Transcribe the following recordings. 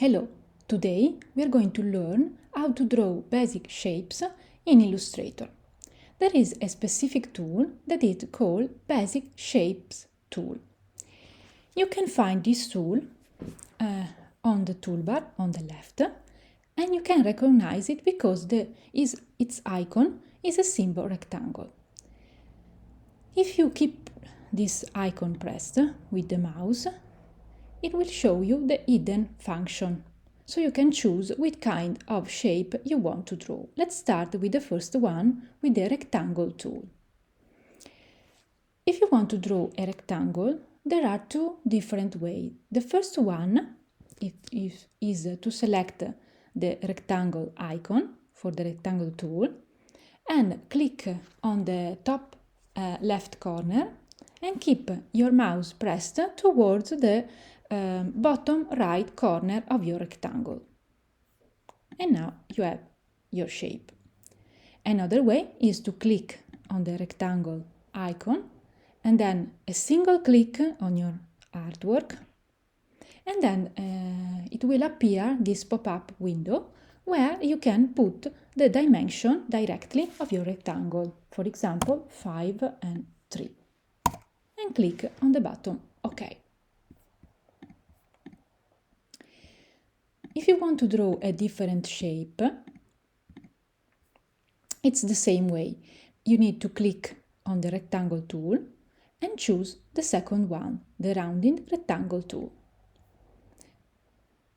Hello! Today we are going to learn how to draw basic shapes in Illustrator. There is a specific tool that is called Basic Shapes tool. You can find this tool on the toolbar on the left, and you can recognize it because its icon is a simple rectangle. If you keep this icon pressed with the mouse, it will show you the hidden function, so you can choose which kind of shape you want to draw. Let's start with the first one, with the rectangle tool. If you want to draw a rectangle, there are two different ways. The first one is to select the rectangle icon for the rectangle tool and click on the top left corner and keep your mouse pressed towards the bottom right corner of your rectangle. And now you have your shape. Another way is to click on the rectangle icon and then a single click on your artwork, and then it will appear this pop-up window where you can put the dimension directly of your rectangle, for example 5 and 3, and click on the button OK. If you want to draw a different shape, it's the same way. You need to click on the rectangle tool and choose the second one, the rounding rectangle tool.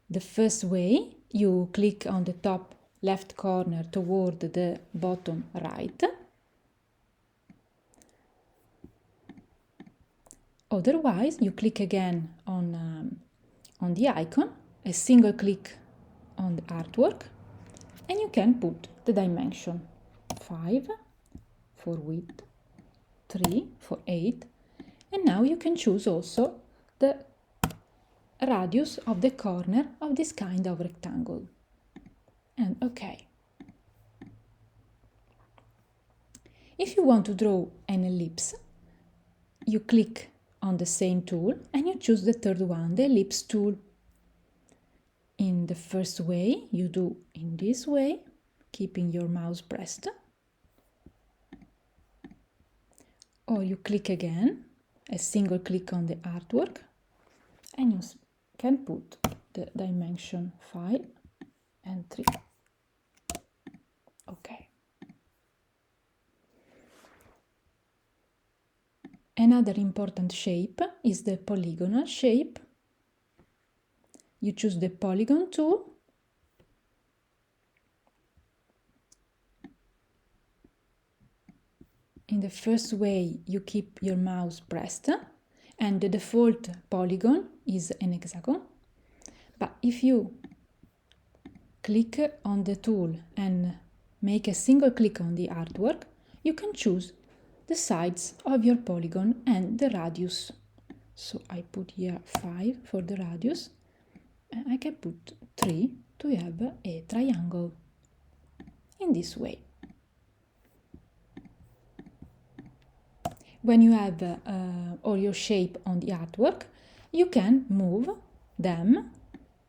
The first way, you click on the top left corner toward the bottom right. Otherwise, you click again on the icon, a single click on the artwork, and you can put the dimension 5 for width, 3 for height, and now you can choose also the radius of the corner of this kind of rectangle, and OK. If you want to draw an ellipse, you click on the same tool and you choose the third one, the ellipse tool. In the first way, you do in this way, keeping your mouse pressed, or you click again, a single click on the artwork, and you can put the dimension 5 and 3. OK. Another important shape is the polygonal shape. You choose the polygon tool in the first way you keep your mouse pressed and the default polygon is an hexagon, but if you click on the tool and make a single click on the artwork, you can choose the sides of your polygon and the radius. So I put here 5 for the radius. I can put 3 to have a triangle in this way. When you have all your shape on the artwork, you can move them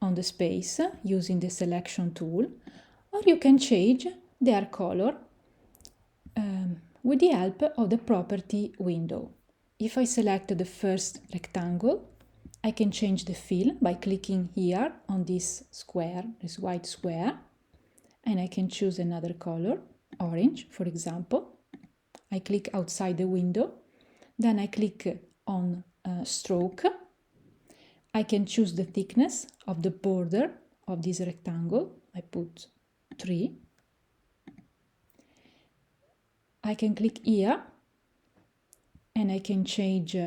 on the space using the selection tool, or you can change their color with the help of the property window. If I select the first rectangle, I can change the fill by clicking here on this square, this white square, and I can choose another color, orange, for example. I click outside the window, then I click on stroke. I can choose the thickness of the border of this rectangle. I put 3. I can click here, and I can change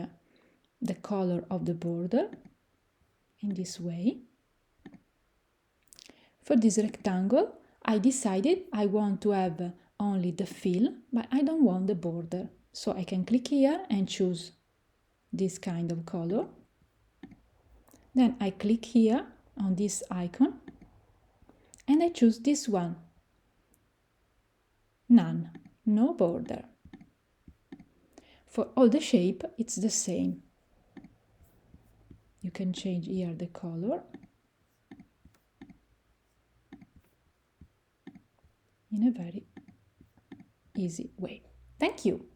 the color of the border in this way. For this rectangle, I decided I want to have only the fill, but I don't want the border. So I can click here and choose this kind of color. Then I click here on this icon and I choose this one. None, no border. For all the shape, it's the same. You can change here the color in a very easy way. Thank you.